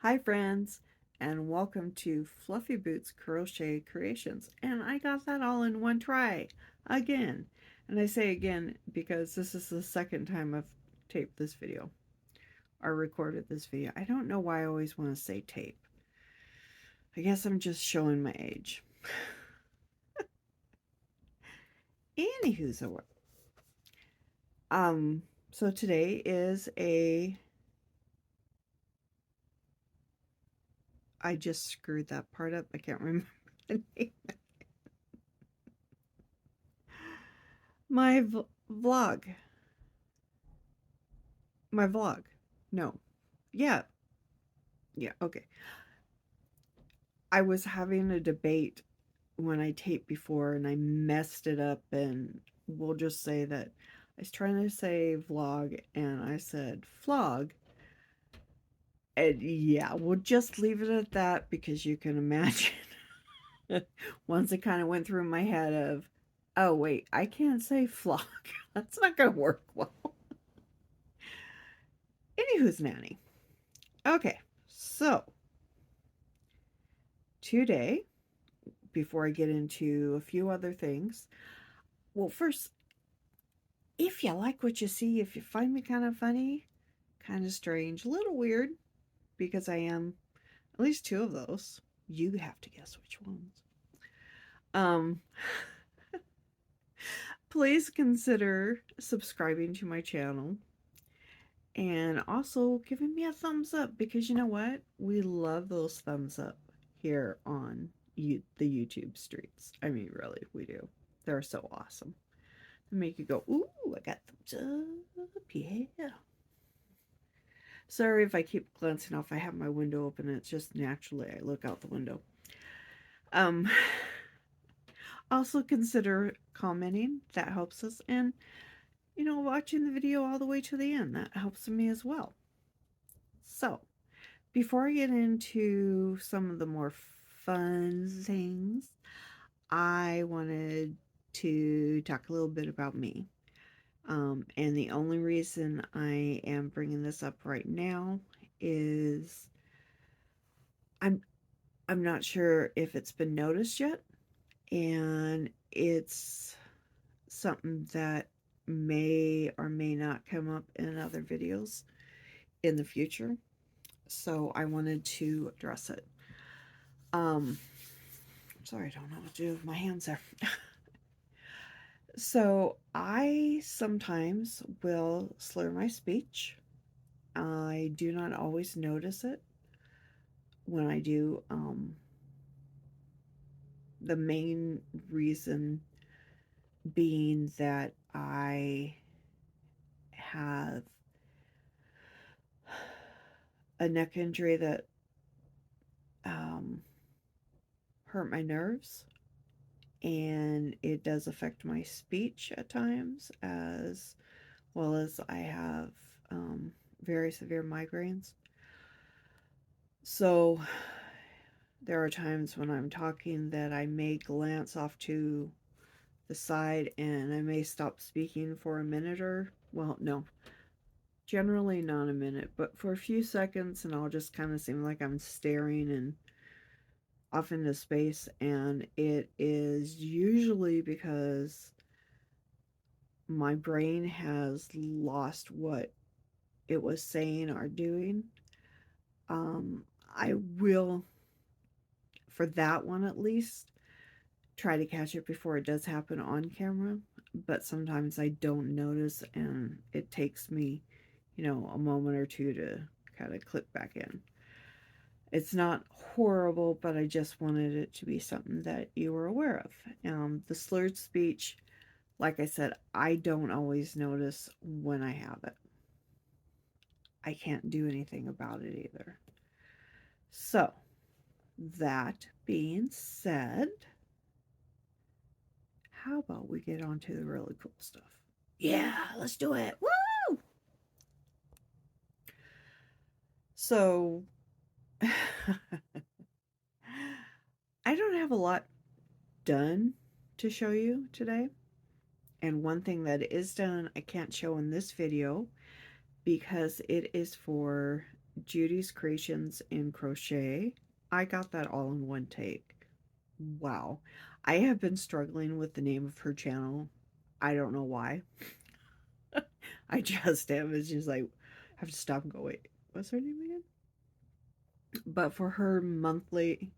Hi friends, and welcome to Fluffy Boots Crochet Creations. And I got that all in one try, again. And I say again because this is the second time I've taped this video, or recorded this video. I don't know why I always want to say tape. I guess I'm just showing my age. Anywho's a um, so today is I just screwed that part up. I can't remember the name. My vlog. My vlog. No. Yeah. Yeah. Okay. I was having a debate when I taped before and I messed it up, and we'll just say that I was trying to say vlog and I said vlog. And yeah, we'll just leave it at that because you can imagine once it kind of went through my head of, oh wait, I can't say vlog. That's not going to work well. Anywho's nanny. Okay, so today, before I get into a few other things, well, first, if you like what you see, if you find me kind of funny, kind of strange, a little weird, because I am at least two of those, you have to guess which ones. Um, please consider subscribing to my channel and also giving me a thumbs up because you know what? We love those thumbs up here on the YouTube streets. I mean, really, we do. They're so awesome. They make you go, ooh, I got thumbs up, yeah. Sorry if I keep glancing off. I have my window open and it's just naturally I look out the window. Um, also consider commenting. That helps us. And, watching the video all the way to the end. That helps me as well. So, before I get into some of the more fun things, I wanted to talk a little bit about me. And the only reason I am bringing this up right now is I'm I'm not sure if it's been noticed yet, and it's something that may or may not come up in other videos in the future. So I wanted to address it. Sorry, I don't know what to do with my hands there. So I sometimes will slur my speech. I do not always notice it when I do. The main reason being that I have a neck injury that um, hurt my nerves, and it does affect my speech at times, as well as I have very severe migraines. So there are times when I'm talking that I may glance off to the side and I may stop speaking for a minute or, well, no, generally not a minute, but for a few seconds, and I'll just kind of seem like I'm staring and off into space. And it is usually because my brain has lost what it was saying or doing. I will, for that one at least, try to catch it before it does happen on camera, but sometimes I don't notice and it takes me, a moment or two to kind of click back in. It's not horrible, but I just wanted it to be something that you were aware of. The slurred speech, like I said, I don't always notice when I have it. I can't do anything about it either. So, that being said, how about we get on to the really cool stuff? Yeah, let's do it. Woo! So, I don't have a lot done to show you today. And one thing that is done, I can't show in this video because it is for Judy's Creations in Crochet. I got that all in one take. Wow. I have been struggling with the name of her channel. I don't know why. I just am. It's just like, I have to stop and go, wait, what's her name again? But for her monthly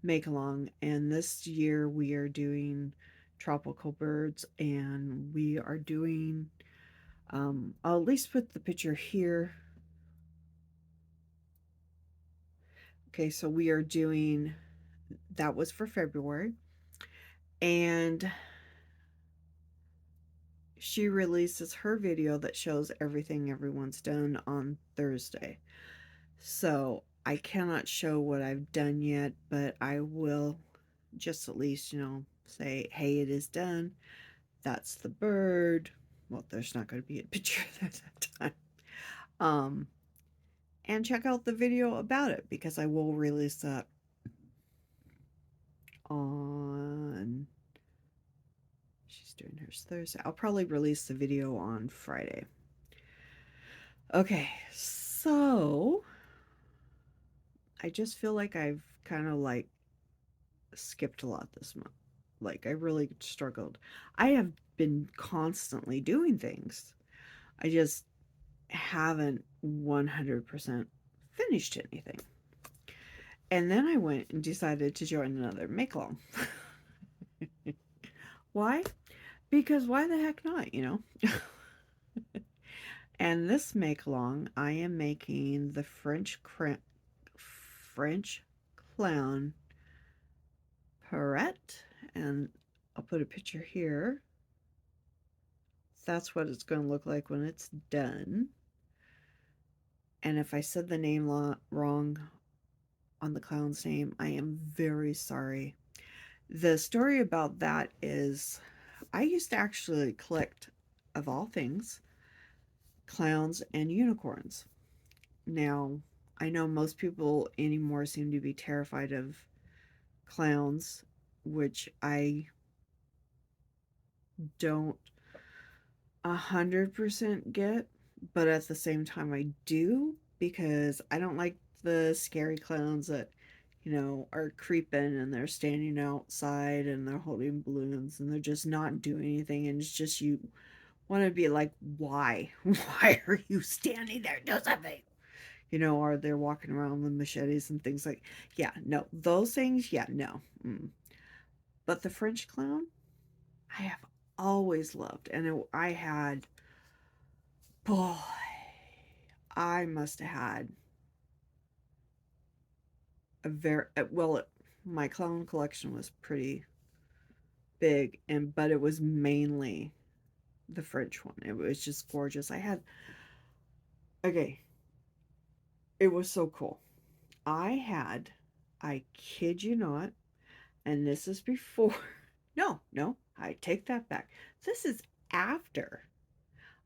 make along, and this year we are doing tropical birds, and we are doing, I'll at least put the picture here. Okay, so we are doing, that was for February, and she releases her video that shows everything everyone's done on Thursday. So I cannot show what I've done yet, but I will just at least, say, hey, it is done. That's the bird. Well, there's not going to be a picture there that time. Um, and check out the video about it because I will release that on. She's doing hers Thursday. I'll probably release the video on Friday. Okay, so I just feel like I've kind of like skipped a lot this month. Like I really struggled. I have been constantly doing things. I just haven't 100% finished anything. And then I went and decided to join another make along. Why? Because why the heck not? And this make along, I am making the French clown Perrette, and I'll put a picture here. That's what it's going to look like when it's done. And if I said the name wrong on the clown's name, I am very sorry. The story about that is I used to actually collect, of all things, clowns and unicorns. Now, I know most people anymore seem to be terrified of clowns, which I don't 100% get, but at the same time, I do because I don't like the scary clowns that, are creeping and they're standing outside and they're holding balloons and they're just not doing anything. And it's just you want to be like, why? Why are you standing there? Do something. Or they're walking around with machetes and things like, yeah, no, those things, yeah, no. But the French clown, I have always loved. And I had, boy, I must have had a very, well, my clown collection was pretty big, but it was mainly the French one. It was just gorgeous. Okay, it was so cool. I kid you not, and this is before, no, I take that back. This is after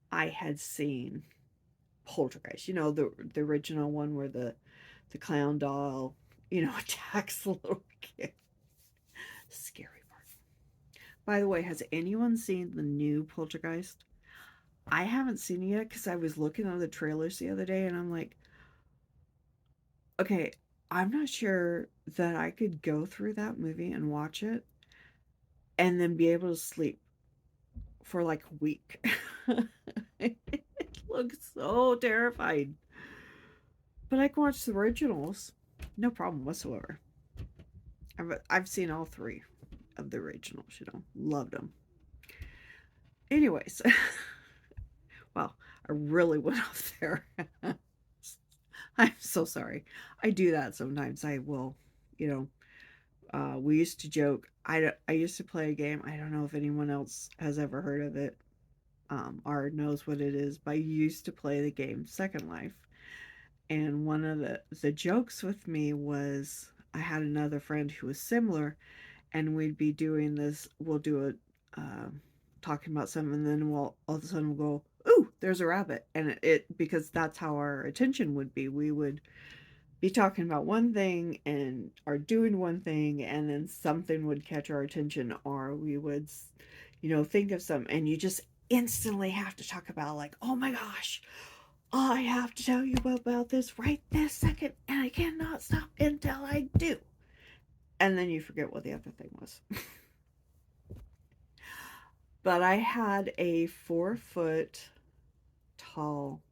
I had seen Poltergeist, the original one where the clown doll, attacks the little kid. Scary part. By the way, has anyone seen the new Poltergeist? I haven't seen it yet because I was looking at the trailers the other day and I'm like, okay, I'm not sure that I could go through that movie and watch it and then be able to sleep for like a week. It looks so terrifying. But I can watch the originals, no problem whatsoever. I've seen all three of the originals, loved them. Anyways, well, I really went off there. I'm so sorry. I do that sometimes. I will, you we used to joke. I used to play a game. I don't know if anyone else has ever heard of it, or knows what it is, but I used to play the game Second Life. And one of the jokes with me was I had another friend who was similar, and we'd be doing this. We'll do it, talking about something, and then we'll all of a sudden we'll go, "Ooh, there's a rabbit!" And it because that's how our attention would be. We would be talking about one thing and are doing one thing, and then something would catch our attention, or we would, think of something, and you just instantly have to talk about like, "Oh my gosh, I have to tell you about this right this second, and I cannot stop until I do. And then you forget what the other thing was. But I had a 4 foot tall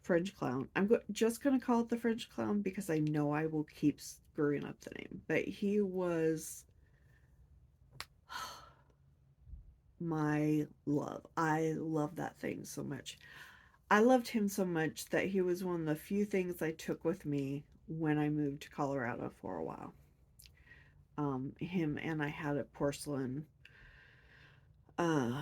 French clown. Just going to call it the French clown because I know I will keep screwing up the name. But he was my love. I love that thing so much. I loved him so much that he was one of the few things I took with me when I moved to Colorado for a while. Him and I had a porcelain uh,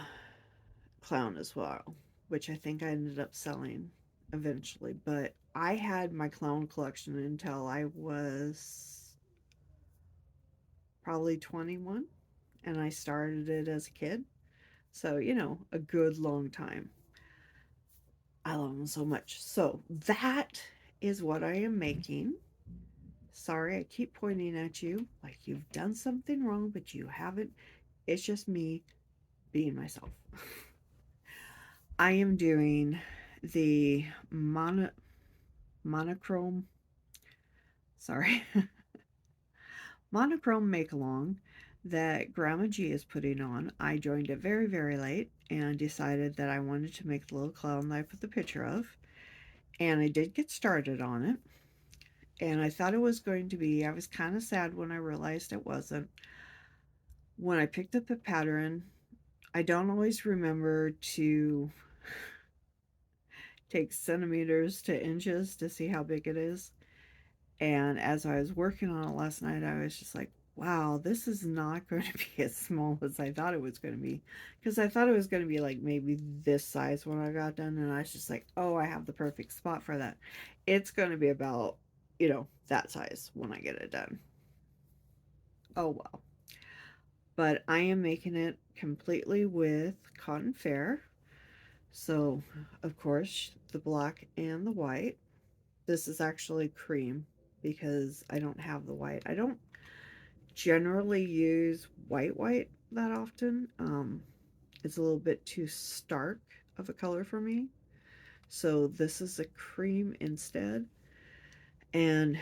clown as well, which I think I ended up selling eventually. But I had my clown collection until I was probably 21, and I started it as a kid. So, a good long time. I love them so much. So, that is what I am making. Sorry, I keep pointing at you like you've done something wrong, but you haven't. It's just me being myself. I am doing the monochrome, sorry, monochrome make along that Grandma G is putting on. I joined it very, very late and decided that I wanted to make the little clown that I put the picture of. And I did get started on it. And I thought it was going to be, I was kind of sad when I realized it wasn't. When I picked up the pattern, I don't always remember to take centimeters to inches to see how big it is. And as I was working on it last night, I was just like, wow, this is not going to be as small as I thought it was going to be. Because I thought it was going to be like maybe this size when I got done. And I was just like, oh, I have the perfect spot for that. It's going to be about, that size when I get it done. Oh, well. But I am making it completely with cotton fair. So, of course, the black and the white. This is actually cream because I don't have the white. I don't generally use white that often. It's a little bit too stark of a color for me. So this is a cream instead. And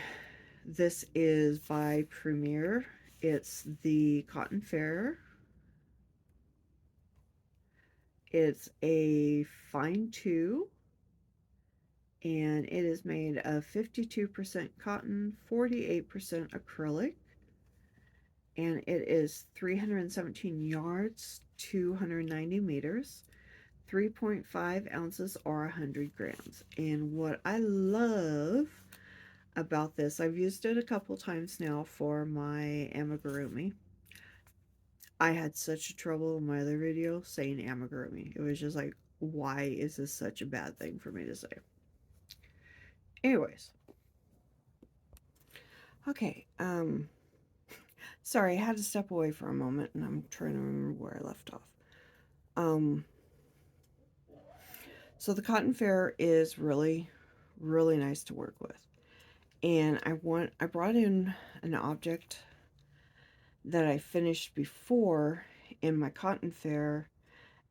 this is by Premier. It's the Cotton Fair. It's a fine 2, and it is made of 52% cotton, 48% acrylic, and it is 317 yards, 290 meters, 3.5 ounces or 100 grams. And what I love about this, I've used it a couple times now for my amigurumi. I had such trouble in my other video saying amigurumi. It was just like, why is this such a bad thing for me to say? Anyways, okay, sorry, I had to step away for a moment and I'm trying to remember where I left off. Um, so the cotton fair is really, really nice to work with. And I brought in an object that I finished before in my cotton fair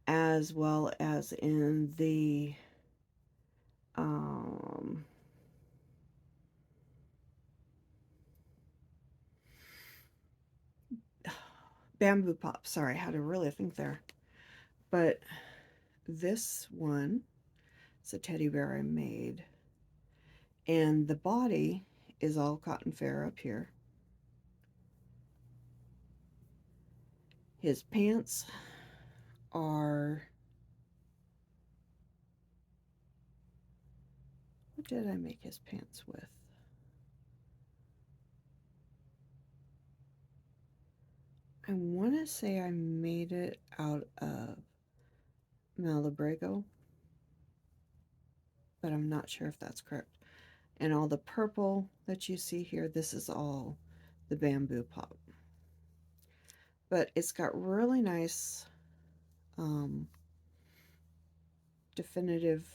as well as in the um, bamboo pop. Sorry, I had to really think there. But this one is a teddy bear I made. And the body is all cotton fair up here. His pants are, what did I make his pants with? I want to say I made it out of Malabrigo, but I'm not sure if that's correct. And all the purple that you see here, this is all the bamboo pop. But it's got really nice um, definitive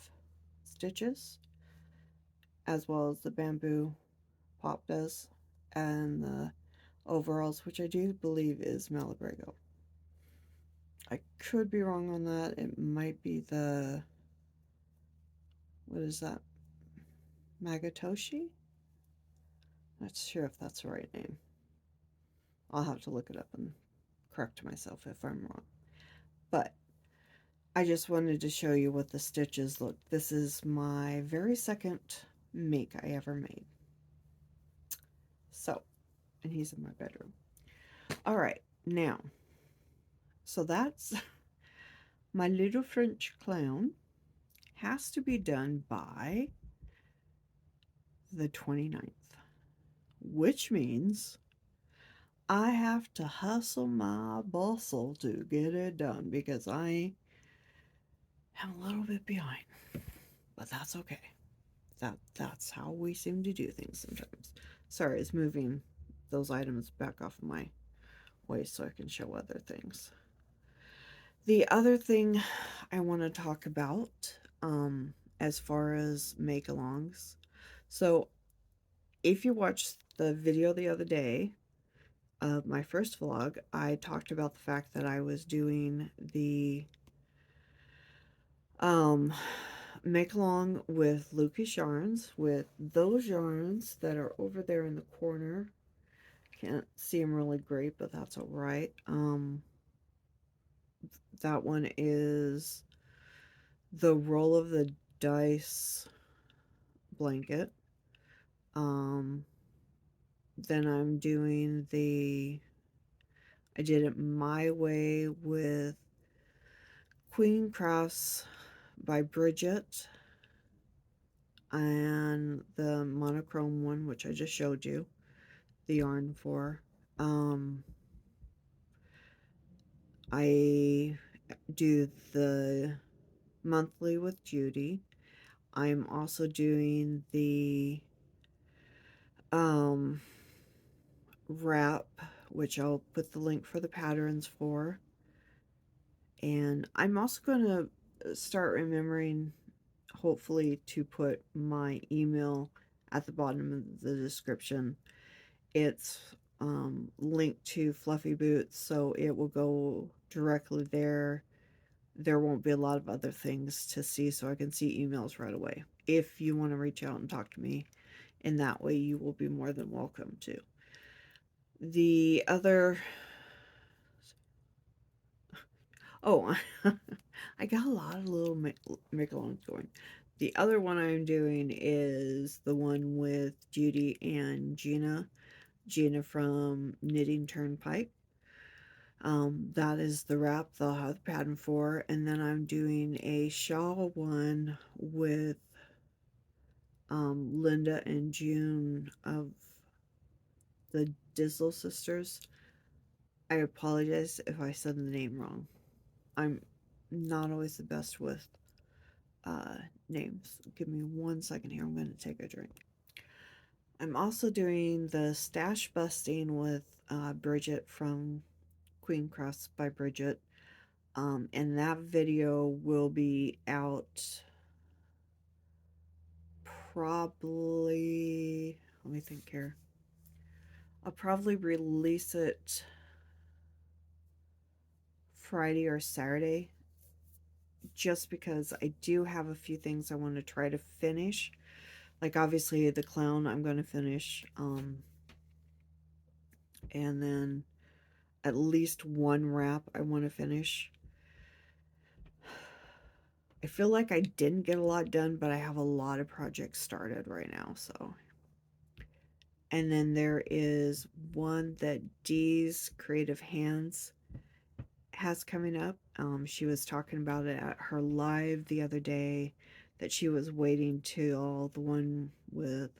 stitches, as well as the bamboo pop does, and the overalls, which I do believe is Malabrigo. I could be wrong on that. It might be the, what is that? Magatoshi? Not sure if that's the right name. I'll have to look it up and correct myself if I'm wrong. But I just wanted to show you what the stitches look. This is my very second make I ever made. So, and he's in my bedroom. All right, now, so that's my little French clown. Has to be done by the 29th, which means I have to hustle my bustle to get it done because I am a little bit behind, but that's okay. That's how we seem to do things sometimes. Sorry, it's moving those items back off of my waist so I can show other things. The other thing I want to talk about, as far as make-alongs. So, if you watched the video the other day of my first vlog, I talked about the fact that I was doing the make-along with Lucas yarns, with those yarns that are over there in the corner. Can't see them really great, but that's all right. That one is the Roll of the Dice blanket. Then I'm doing I did it my way with Queen Crafts by Bridget and the monochrome one, which I just showed you the yarn for. I do the monthly with Judy. I'm also doing the wrap, which I'll put the link for the patterns for. And I'm also going to start remembering, hopefully, to put my email at the bottom of the description. It's linked to Fluffy Boots, so it will go directly there. There won't be a lot of other things to see, so I can see emails right away. If you want to reach out and talk to me in that way, you will be more than welcome to. The other... Oh, I got a lot of little make-alongs going. The other one I'm doing is the one with Judy and Gina. Gina from Knitting Turnpike. That is the wrap they'll have the pattern for. And then I'm doing a shawl one with Linda and June of the Disley Sisters. I apologize if I said the name wrong. I'm not always the best with names. Give me 1 second here. I'm going to take a drink. I'm also doing the Stashbusting with Bridget from Queen Crafts by Bridget. And that video will be out probably, let me think here. I'll probably release it Friday or Saturday, just because I do have a few things I want to try to finish. Like, obviously, the clown I'm going to finish. And then at least one wrap I want to finish. I feel like I didn't get a lot done, but I have a lot of projects started right now, so. And then there is one that Dee's Creative Hands has coming up. She was talking about it at her live the other day, that she was waiting till the one with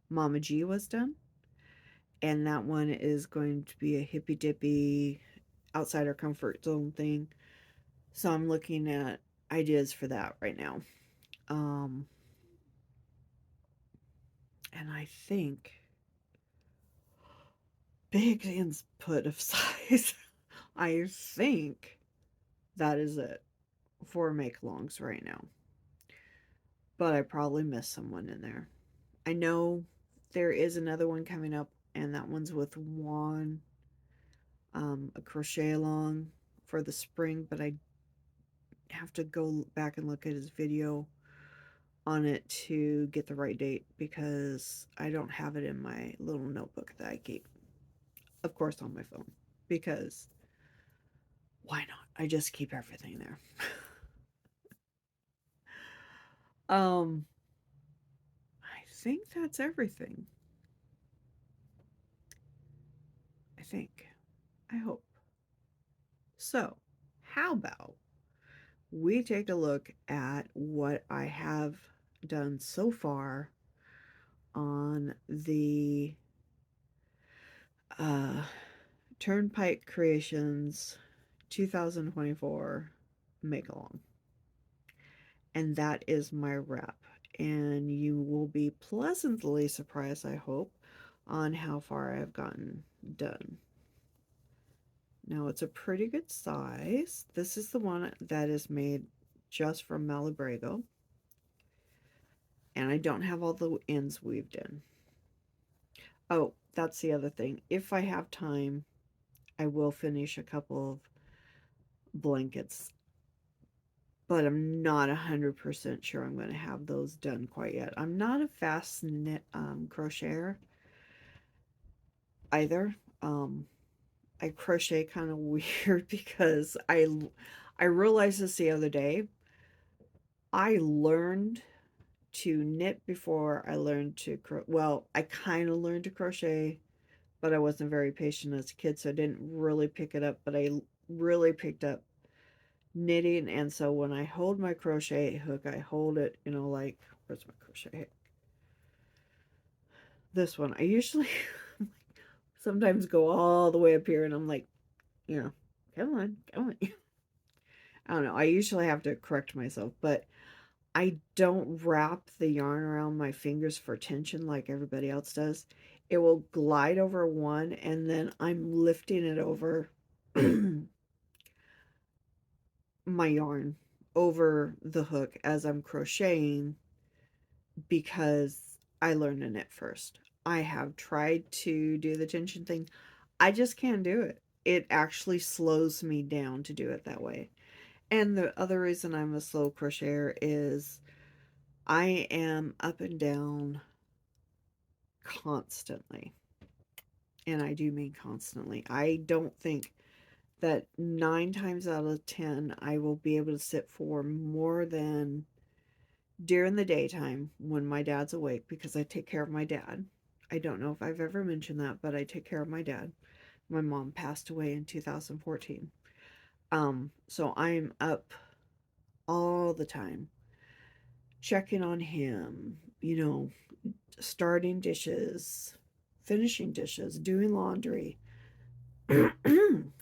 Mama G was done. And that one is going to be a hippy dippy outside her comfort zone thing. So I'm looking at ideas for that right now. And I think big input of size. I think that is it for make-alongs right now. But I probably missed someone in there. I know there is another one coming up, and that one's with Juan, a crochet along for the spring, but I have to go back and look at his video on it to get the right date because I don't have it in my little notebook that I keep, of course, on my phone, because why not? I just keep everything there. um, I think that's everything. I think. I hope. So, how about we take a look at what I have done so far on the uh, Turnpike Creations 2024 make along. And that is my wrap. And you will be pleasantly surprised, I hope, on how far I've gotten done. Now, it's a pretty good size. This is the one that is made just from Malabrigo. And I don't have all the ends weaved in. Oh, that's the other thing. If I have time, I will finish a couple of blankets, but I'm not 100% sure I'm going to have those done quite yet. I'm not a fast knit crocheter either. I crochet kind of weird because I realized this the other day. I learned to knit before I learned to well, I kind of learned to crochet, but I wasn't very patient as a kid, so I didn't really pick it up, but I really picked up knitting. And so when I hold my crochet hook, I hold it, like, where's my crochet hook? This one. I usually sometimes go all the way up here and I'm like, come on, come on. I don't know. I usually have to correct myself, but I don't wrap the yarn around my fingers for tension like everybody else does. It will glide over one and then I'm lifting it over my yarn over the hook as I'm crocheting because I learned to knit first. I have tried to do the tension thing. I just can't do it. It actually slows me down to do it that way. And the other reason I'm a slow crocheter is I am up and down constantly. And I do mean constantly. I don't think that 9 times out of 10 I will be able to sit for more than during the daytime when my dad's awake, because I take care of my dad. I don't know if I've ever mentioned that, but I take care of my dad. My mom passed away in 2014. So I'm up all the time checking on him, starting dishes, finishing dishes, doing laundry.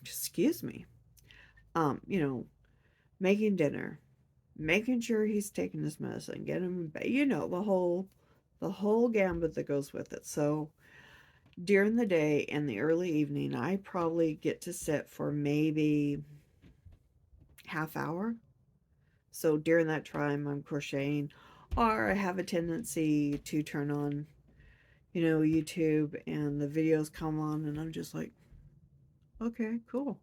Excuse me. You know, making dinner, making sure he's taking his medicine, getting him in bed, the whole gambit that goes with it. So during the day and the early evening, I probably get to sit for maybe half hour. So during that time, I'm crocheting, or I have a tendency to turn on, YouTube, and the videos come on, and I'm just like, okay, cool.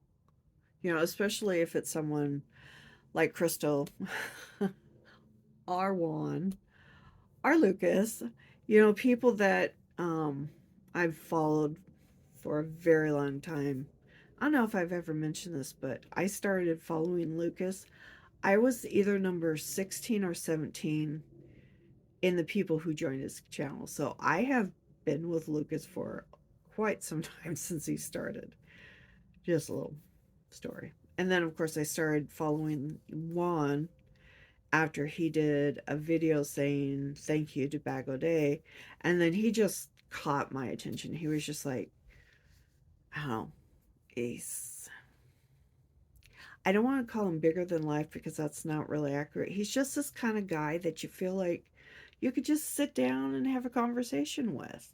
Especially if it's someone like Crystal, or Juan, or Lucas, people that I've followed for a very long time. I don't know if I've ever mentioned this, but I started following Lucas. I was either number 16 or 17 in the people who joined his channel. So I have been with Lucas for quite some time since he started. Just a little story. And then, of course, I started following Juan after he did a video saying thank you to Bago Day. And then he just caught my attention. He was just like, oh, he's, I don't want to call him bigger than life because that's not really accurate. He's just this kind of guy that you feel like you could just sit down and have a conversation with.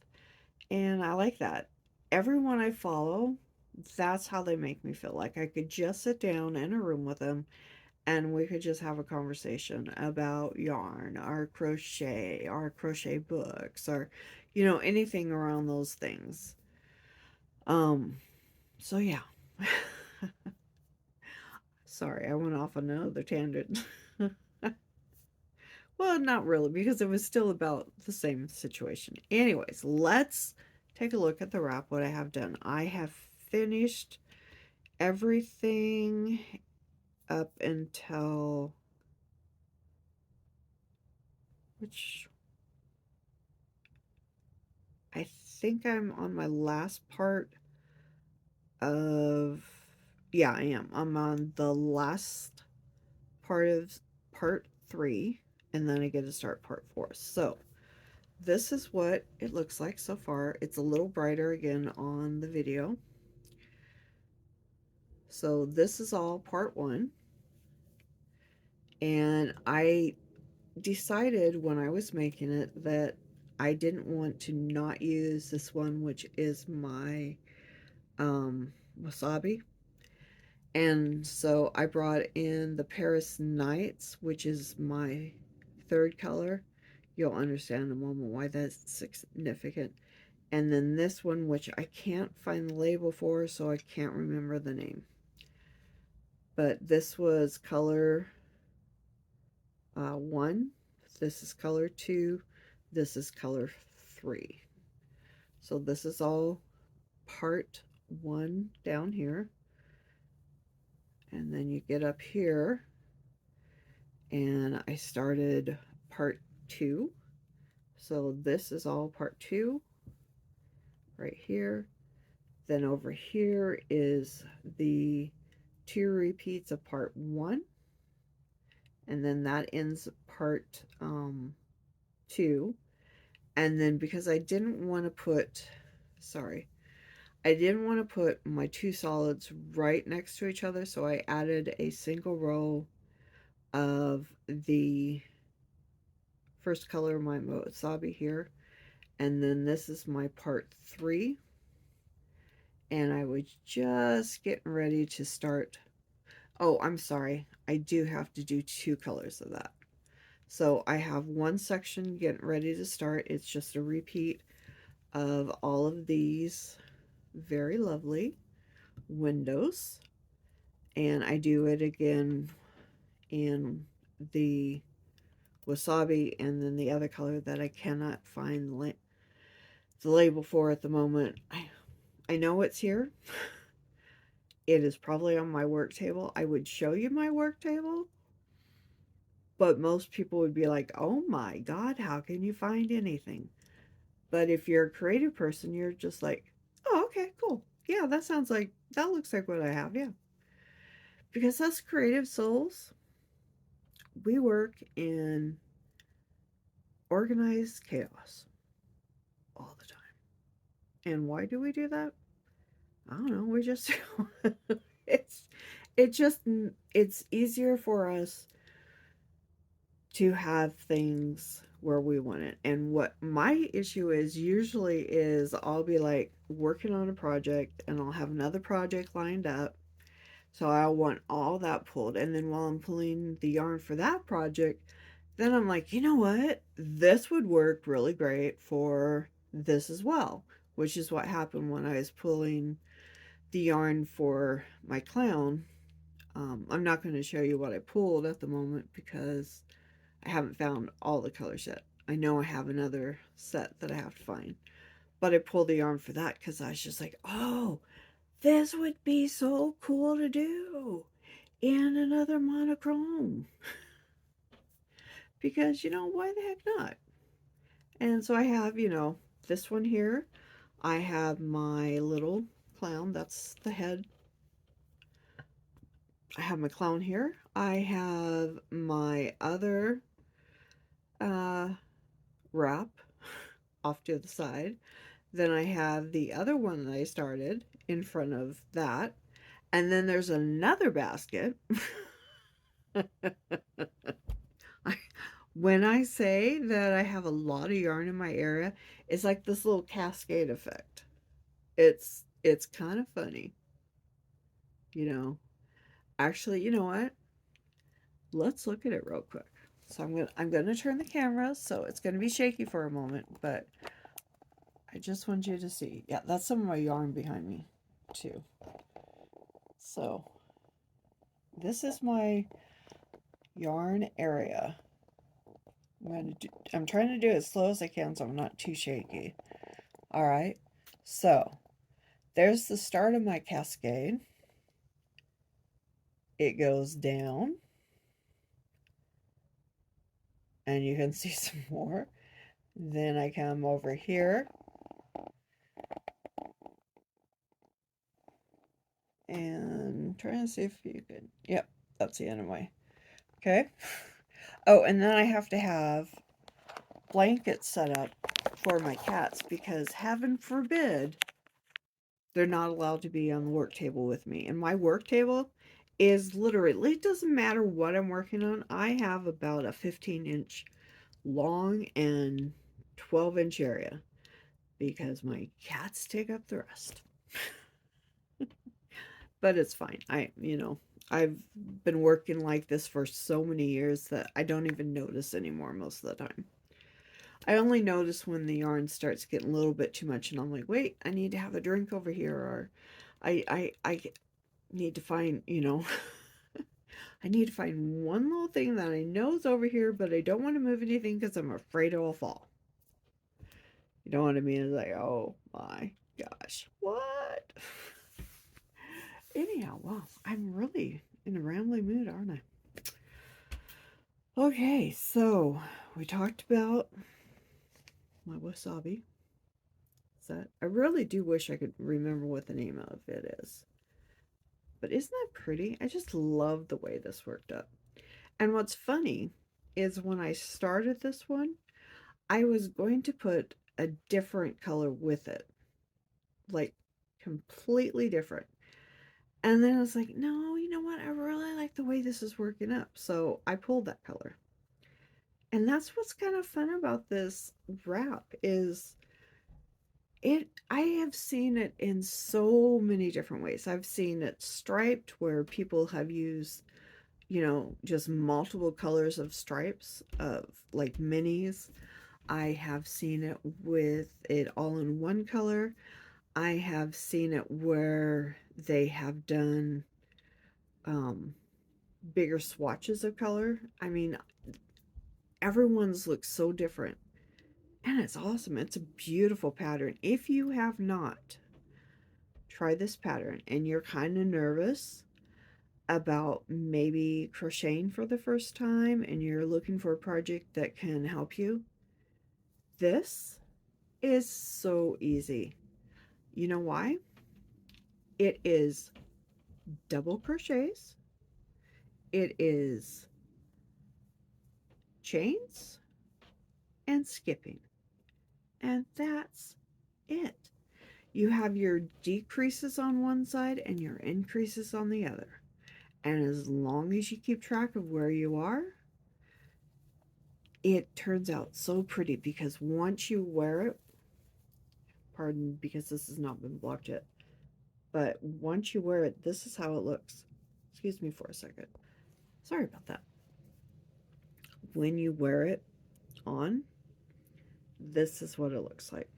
And I like that. Everyone I follow, that's how they make me feel. Like I could just sit down in a room with them and we could just have a conversation about yarn, our crochet books, or anything around those things. Um, so yeah. Sorry, I went off on another tangent. Well, not really, because it was still about the same situation. Anyways, let's take a look at the wrap, what I have done. I have finished everything up until, which I think I'm on my last part of, yeah, I am. I'm on the last part of part 3, and then I get to start part 4. So this is what it looks like so far. It's a little brighter again on the video. So this is all part 1. And I decided when I was making it that I didn't want to not use this one, which is my wasabi. And so I brought in the Paris Nights, which is my third color. You'll understand in a moment why that's significant. And then this one, which I can't find the label for, so I can't remember the name. But this was color 1. This is color 2. This is color 3. So this is all part 1 down here. And then you get up here, and I started part 2. So this is all part 2 right here. Then over here is the 2 repeats of part 1. And then that ends part 2. And then because I didn't want to put, sorry, I didn't want to put my 2 solids right next to each other, so I added a single row of the first color of my wasabi here. And then this is my part 3. And I was just getting ready to start. Oh, I'm sorry. I do have to do 2 colors of that. So I have one section getting ready to start. It's just a repeat of all of these very lovely windows. And I do it again in the wasabi, and then the other color that I cannot find the label for at the moment. I know it's here. It is probably on my work table. I would show you my work table, but most people would be like, oh my God, how can you find anything? But if you're a creative person, you're just like, oh, okay, cool. Yeah, that sounds like, that looks like what I have. Yeah. Because us creative souls, we work in organized chaos all the time. And why do we do that? I don't know. We just, it's, it just, it's easier for us to have things where we want it. And what my issue is usually is I'll be like working on a project and I'll have another project lined up. So I want all that pulled. And then while I'm pulling the yarn for that project, then I'm like, you know what? This would work really great for this as well, which is what happened when I was pulling the yarn for my clown. I'm not going to show you what I pulled at the moment because I haven't found all the colors yet. I know I have another set that I have to find. But I pulled the yarn for that because I was just like, oh, this would be so cool to do in another monochrome. Because, why the heck not? And so I have, this one here. I have my little clown. That's the head. I have my clown here. I have my other wrap off to the side. Then I have the other one that I started in front of that. And then there's another basket. When I say that I have a lot of yarn in my area, it's like this little cascade effect. It's kind of funny, you know. Actually, you know what? Let's look at it real quick. So I'm gonna turn the camera, so it's gonna be shaky for a moment, but I just want you to see. Yeah, that's some of my yarn behind me too. So this is my yarn area. I'm trying to do it as slow as I can so I'm not too shaky. All right. So there's the start of my cascade. It goes down, and you can see some more. Then I come over here, and trying to see if you could. Yep, that's the end of my. Okay. Oh, and then I have to have blankets set up for my cats because heaven forbid they're not allowed to be on the work table with me. And my work table is literally, it doesn't matter what I'm working on. I have about a 15-inch long and 12-inch area because my cats take up the rest. But it's fine. I've been working like this for so many years that I don't even notice anymore most of the time. I only notice when the yarn starts getting a little bit too much and I'm like, wait, I need to have a drink over here, or I need to find, I need to find one little thing that I know is over here, but I don't want to move anything because I'm afraid it will fall. You know what I mean? It's like, oh my gosh, what? Anyhow, wow, I'm really in a rambling mood, aren't I? Okay, so we talked about my wasabi. I really do wish I could remember what the name of it is. But isn't that pretty? I just love the way this worked up. And what's funny is when I started this one, I was going to put a different color with it, like completely different. And then I was like, no, you know what? I really like the way this is working up. So I pulled that color. And that's what's kind of fun about this wrap is I have seen it in so many different ways. I've seen it striped where people have used, just multiple colors of stripes of like minis. I have seen it with it all in one color. I have seen it where they have done um, bigger swatches of color. I mean, everyone's looks so different. And it's awesome. It's a beautiful pattern. If you have not tried this pattern and you're kind of nervous about maybe crocheting for the first time and you're looking for a project that can help you, this is so easy. You know why? It is double crochets, it is chains, and skipping. And that's it. You have your decreases on one side and your increases on the other. And as long as you keep track of where you are, it turns out so pretty because once you wear it, pardon because this has not been blocked yet, but once you wear it, this is how it looks. Excuse me for a second. Sorry about that. When you wear it on, this is what it looks like.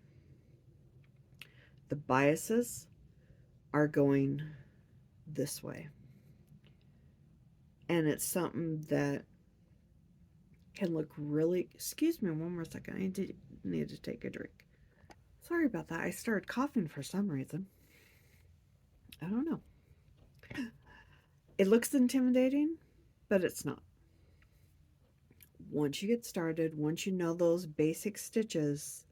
The biases are going this way. And it's something that can look really, excuse me one more second. I need to take a drink. Sorry about that. I started coughing for some reason. I don't know. It looks intimidating, but it's not. Once you get started, once you know those basic stitches,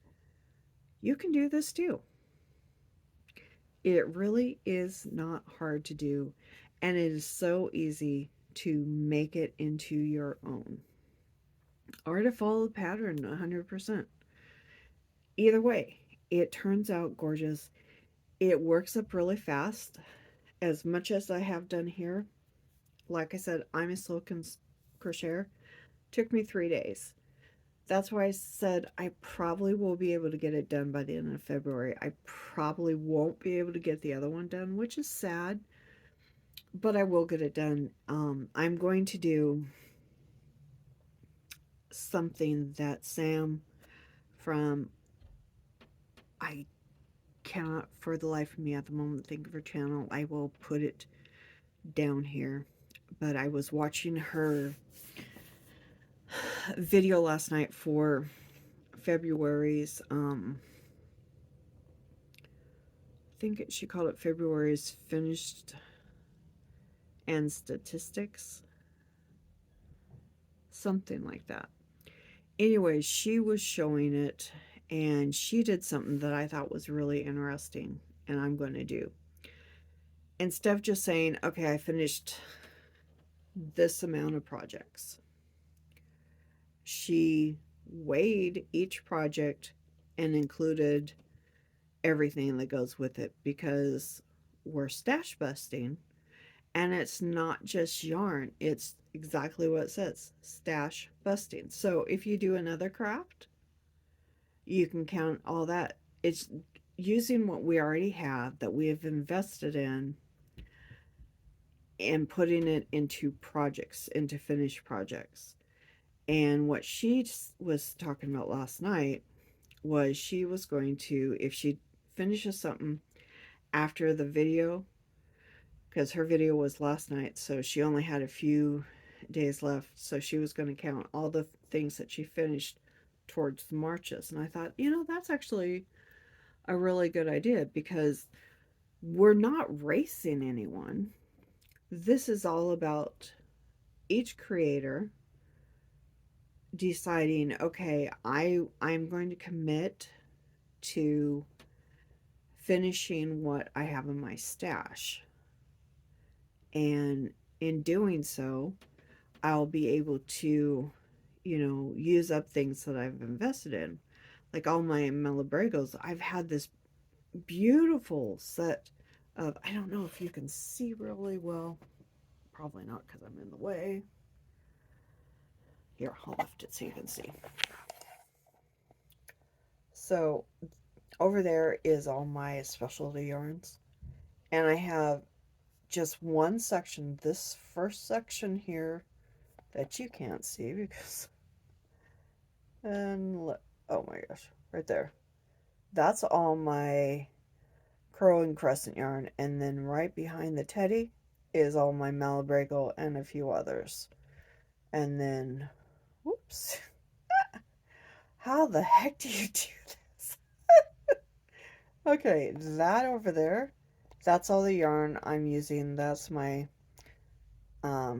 you can do this too. It really is not hard to do, and it is so easy to make it into your own or to follow the pattern 100%. Either way, it turns out gorgeous. It works up really fast. As much as I have done here, like I said, I'm a silken crocheter. Took me 3 days. That's why I said I probably will be able to get it done by the end of February. I probably won't be able to get the other one done, which is sad, but I will get it done. I'm going to do something that Sam from, I cannot for the life of me at the moment think of her channel. I will put it down here. But I was watching her video last night for February's, I think she called it February's finished and statistics, something like that. Anyway, she was showing it, and she did something that I thought was really interesting, and I'm going to do. Instead of just saying, okay, I finished this amount of projects, she weighed each project and included everything that goes with it, because we're stash busting, and it's not just yarn, it's exactly what it says, stash busting. So if you do another craft, you can count all that. It's using what we already have that we have invested in and putting it into projects, into finished projects. And what she was talking about last night was she was going to, if she finishes something after the video, because her video was last night, so she only had a few days left, so she was going to count all the things that she finished towards the marches. And I thought, that's actually a really good idea, because we're not racing anyone. This is all about each creator deciding, okay, I'm going to commit to finishing what I have in my stash. And in doing so, I'll be able to, use up things that I've invested in. Like all my Malabrigos, I've had this beautiful set of, I don't know if you can see really well. Probably not, because I'm in the way. Here, I'll lift it so you can see. So over there is all my specialty yarns. And I have just one section, this first section here, that you can't see because, oh my gosh, right there. That's all my Crow and Crescent yarn. And then right behind the teddy is all my Malabrigo and a few others. And then, whoops. How the heck do you do this? Okay, that over there, that's all the yarn I'm using. That's my, I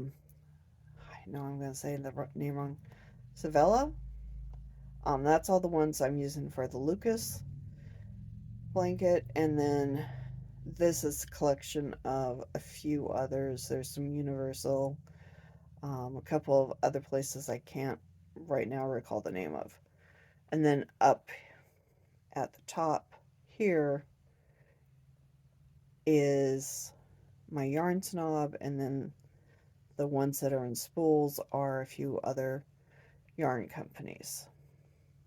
know I'm going to say the name wrong, Savella. That's all the ones I'm using for the Lucas blanket. And then this is a collection of a few others. There's some Universal, a couple of other places I can't right now recall the name of. And then up at the top here is my Yarn Snob, and then the ones that are in spools are a few other yarn companies.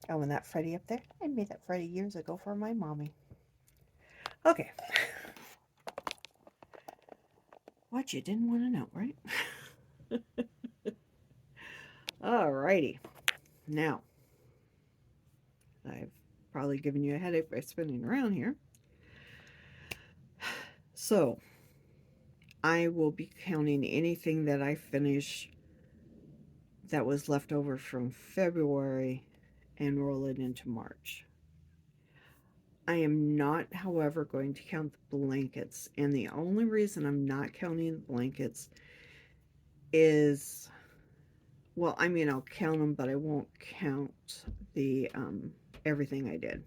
Oh, and that Freddy up there, I made that Freddy years ago for my mommy. Okay. What you didn't want to know, right? Alrighty. Now, I've probably given you a headache by spinning around here. So, I will be counting anything that I finish that was left over from February and roll it into March. I am not, however, going to count the blankets, and the only reason I'm not counting the blankets is, well, I mean, I'll count them, but I won't count the everything I did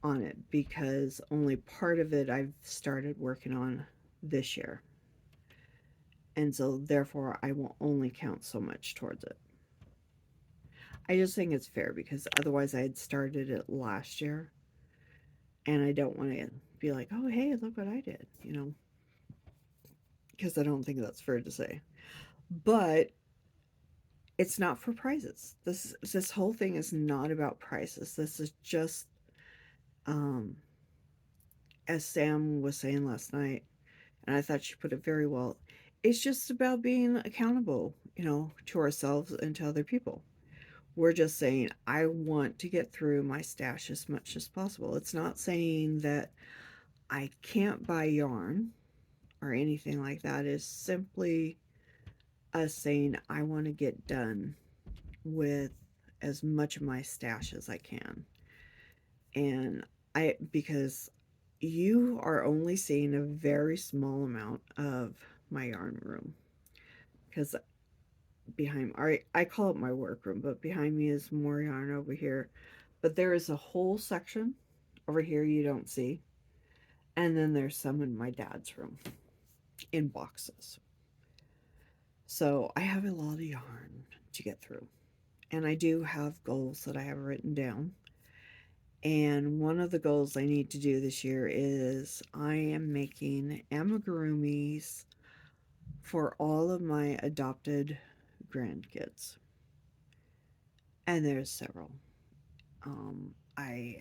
on it, because only part of it I've started working on this year, and so therefore I will only count so much towards it. I just think it's fair, because otherwise I had started it last year, and I don't want to be like, oh, hey, look what I did, because I don't think that's fair to say. But it's not for prizes. This whole thing is not about prizes. This is just, as Sam was saying last night, and I thought she put it very well, it's just about being accountable, to ourselves and to other people. We're just saying, I want to get through my stash as much as possible. It's not saying that I can't buy yarn or anything like that. It's simply us saying I want to get done with as much of my stash as I can. And because you are only seeing a very small amount of my yarn room. Because behind, I call it my workroom, but behind me is more yarn over here. But there is a whole section over here you don't see. And then there's some in my dad's room in boxes. So I have a lot of yarn to get through. And I do have goals that I have written down. And one of the goals I need to do this year is I am making amigurumis for all of my adopted grandkids. And there's several. I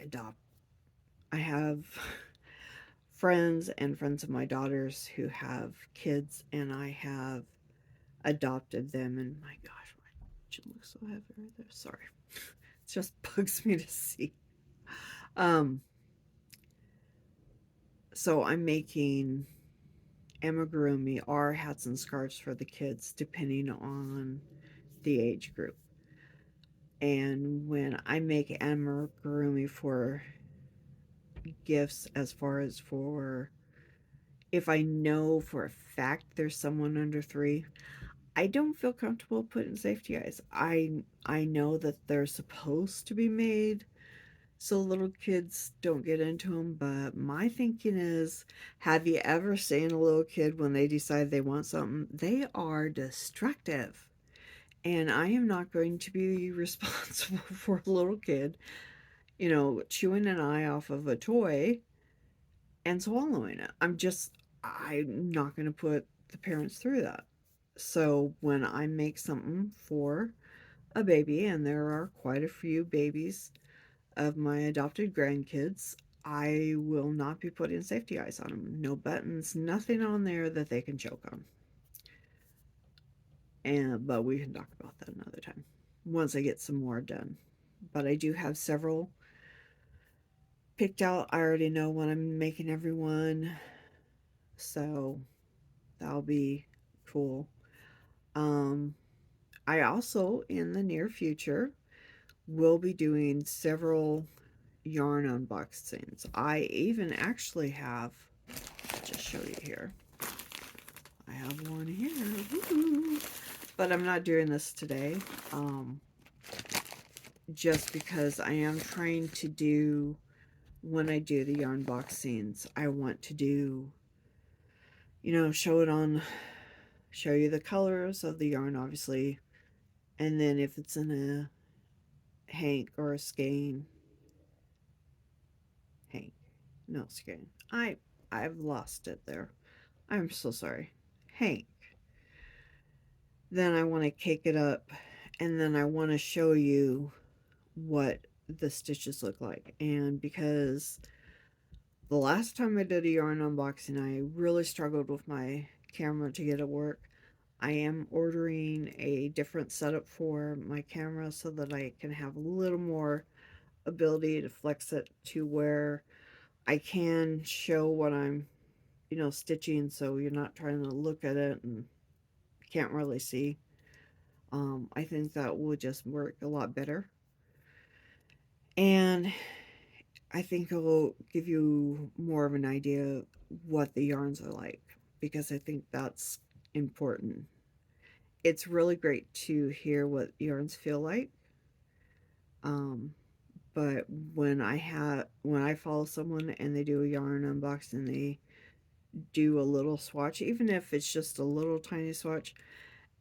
have friends and friends of my daughters who have kids, and I have adopted them. And my gosh, my chin looks so heavy right there. Sorry. It just bugs me to see. Um, so I'm making amigurumi or hats and scarves for the kids, depending on the age group. And when I make amigurumi for gifts, as far as for if I know for a fact there's someone under 3, I don't feel comfortable putting safety eyes. I know that they're supposed to be made so little kids don't get into them, but my thinking is, have you ever seen a little kid when they decide they want something? They are destructive. And I am not going to be responsible for a little kid, chewing an eye off of a toy and swallowing it. I'm not going to put the parents through that. So when I make something for a baby, and there are quite a few babies of my adopted grandkids, I will not be putting safety eyes on them. No buttons, nothing on there that they can choke on. But we can talk about that another time once I get some more done. But I do have several picked out. I already know when I'm making everyone, so that'll be cool. Um, I also, in the near future, will be doing several yarn unboxings. I even actually have, I'll just show you here. I have one here. Woo-hoo. But I'm not doing this today. Just because I am trying to do, when I do the yarn boxings, I want to do, show you the colors of the yarn, obviously. And then if it's in a hank or a skein, hank, no skein. I've lost it there. I'm so sorry. Hank. Then I want to cake it up, and then I want to show you what the stitches look like. And because the last time I did a yarn unboxing, I really struggled with my camera to get it work. I am ordering a different setup for my camera so that I can have a little more ability to flex it to where I can show what I'm, stitching, so you're not trying to look at it and can't really see. I think that would just work a lot better. And I think it will give you more of an idea what the yarns are like, because I think that's important. It's really great to hear what yarns feel like. Um, but when I follow someone and they do a yarn unboxing, they do a little swatch, even if it's just a little tiny swatch,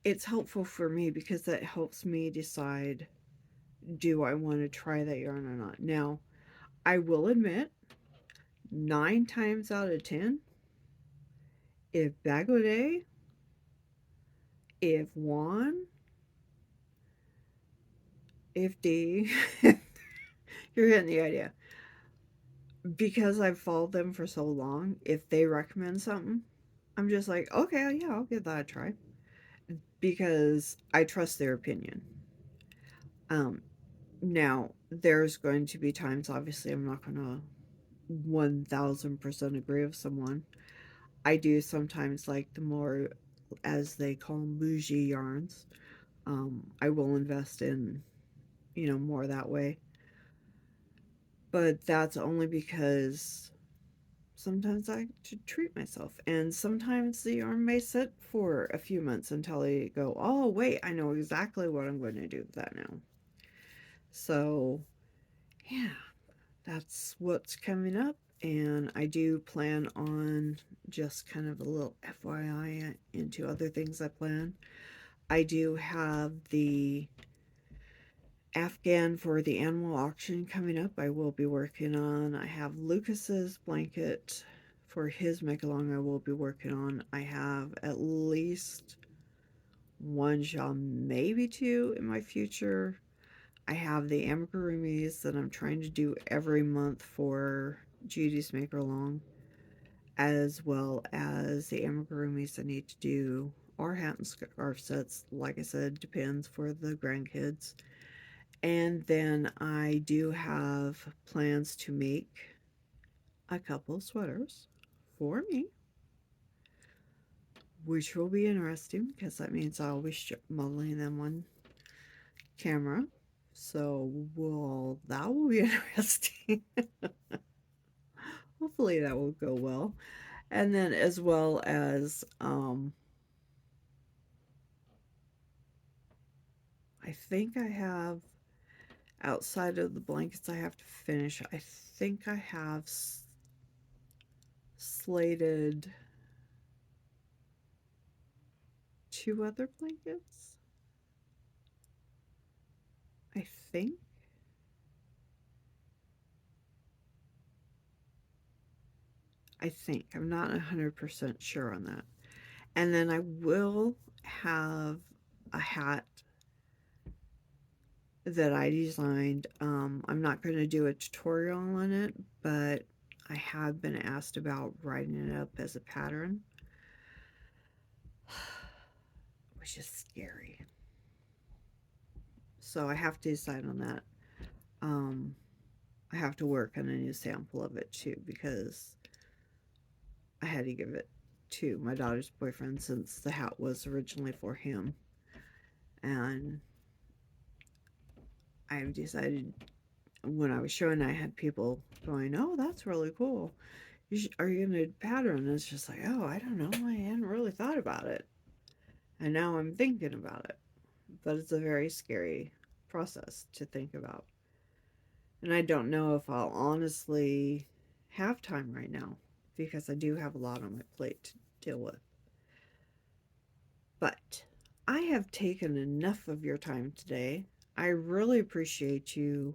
it's helpful for me because that helps me decide, do I want to try that yarn or not. Now, I will admit, 9 times out of 10, if Bagaudet, if Juan, if D, you're getting the idea. Because I've followed them for so long, if they recommend something, I'm just like, okay, yeah, I'll give that a try. Because I trust their opinion. Um, Now, there's going to be times, obviously, I'm not going to 1000% agree with someone. I do sometimes like the more as they call them, bougie yarns. I will invest in, more that way. But that's only because sometimes I should treat myself. And sometimes the yarn may sit for a few months until I go, oh, wait, I know exactly what I'm going to do with that now. So, yeah, that's what's coming up. And I do plan on just kind of a little FYI into other things I plan. I do have the Afghan for the animal auction coming up. I will be working on. I have Lucas's blanket for his make-along I will be working on. I have at least one shawl, maybe two in my future. I have the amigurumis that I'm trying to do every month for Judy's make-along, as well as the amigurumis I need to do, or hat and scarf sets. Like I said, depends for the grandkids. And then I do have plans to make a couple sweaters for me, which will be interesting because that means I'll be modeling them on camera. So that will be interesting. Hopefully that will go well. And then as well as I think I have, outside of the blankets I have to finish, I think I have slated 2 other blankets. I think. I'm not 100% sure on that. And then I will have a hat that I designed. I'm not going to do a tutorial on it, but I have been asked about writing it up as a pattern, which is scary. So I have to decide on that. Um, I have to work on a new sample of it too, because I had to give it to my daughter's boyfriend since the hat was originally for him. And I decided, when I was showing, I had people going, "Oh, that's really cool. Are you going to pattern?" And it's just like, "Oh, I don't know. I hadn't really thought about it. And now I'm thinking about it." But it's a very scary process to think about. And I don't know if I'll honestly have time right now because I do have a lot on my plate to deal with. But I have taken enough of your time today. I really appreciate you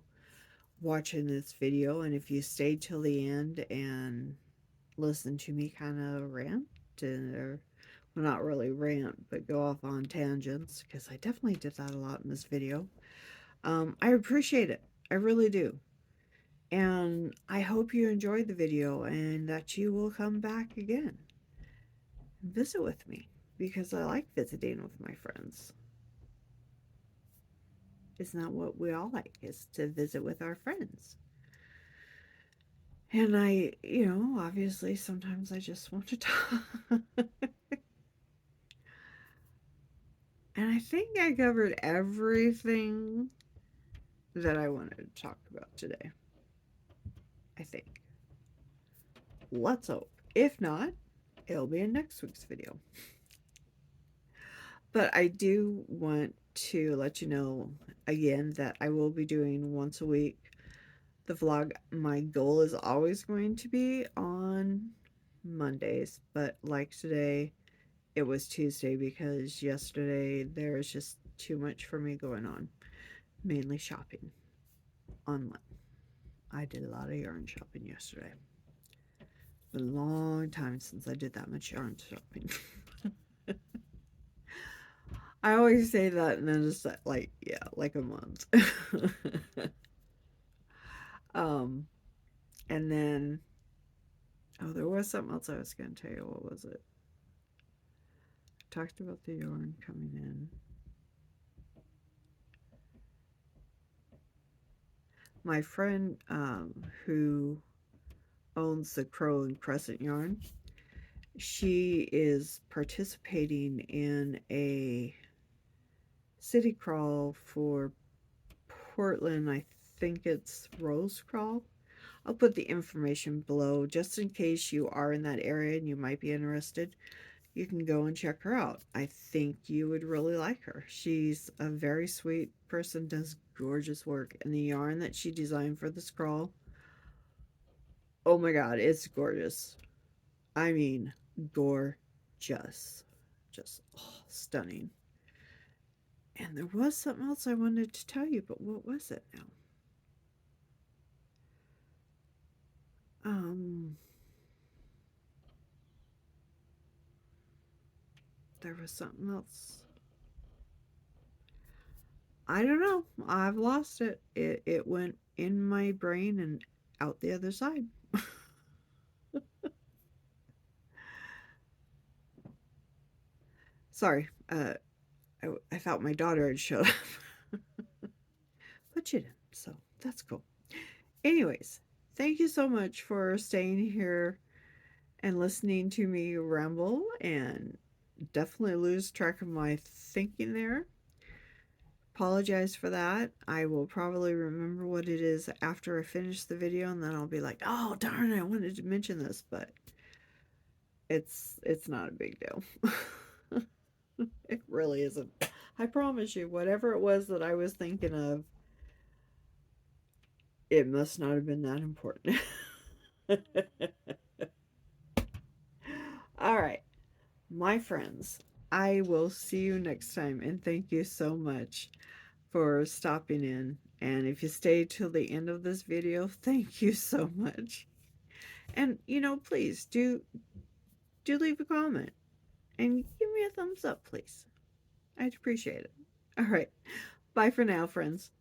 watching this video, and if you stayed till the end and listened to me kind of rant, or well, not really rant, but go off on tangents, because I definitely did that a lot in this video. I appreciate it. I really do. And I hope you enjoyed the video and that you will come back again and visit with me, because I like visiting with my friends. Isn't that what we all like, is to visit with our friends? And obviously sometimes I just want to talk. And I think I covered everything that I wanted to talk about today. I think. Let's hope. If not, it'll be in next week's video. But I do want to let you know again that I will be doing once a week the vlog. My goal is always going to be on Mondays, but like today, it was Tuesday because yesterday there was just too much for me going on, mainly shopping online. I did a lot of yarn shopping yesterday. It's been a long time since I did that much yarn shopping. I always say that and then it's like, yeah, like a month. um, and then, oh, there was something else I was going to tell you. What was it? I talked about the yarn coming in. My friend who owns the Crow and Crescent yarn, She is participating in a city crawl for Portland. I think it's Rose Crawl. I'll put the information below just in case you are in that area and you might be interested. You can go and check her out. I think you would really like her. She's a very sweet person, does gorgeous work, and the yarn that she designed for the scroll, oh my god, it's gorgeous. I mean, gorgeous. Just stunning. And there was something else I wanted to tell you, but what was it now? Um, there was something else. I don't know. I've lost it. It went in my brain and out the other side. Sorry. I thought my daughter had showed up, but she didn't. So that's cool. Anyways, thank you so much for staying here and listening to me ramble and definitely lose track of my thinking there. Apologize for that. I will probably remember what it is after I finish the video, and then I'll be like, "Oh darn, I wanted to mention this," but it's not a big deal. It really isn't. I promise you, whatever it was that I was thinking of, it must not have been that important. All right, my friends, I will see you next time, and thank you so much for stopping in. And if you stayed till the end of this video, thank you so much. And please do leave a comment and give me a thumbs up, please. I'd appreciate it. All right. Bye for now, friends.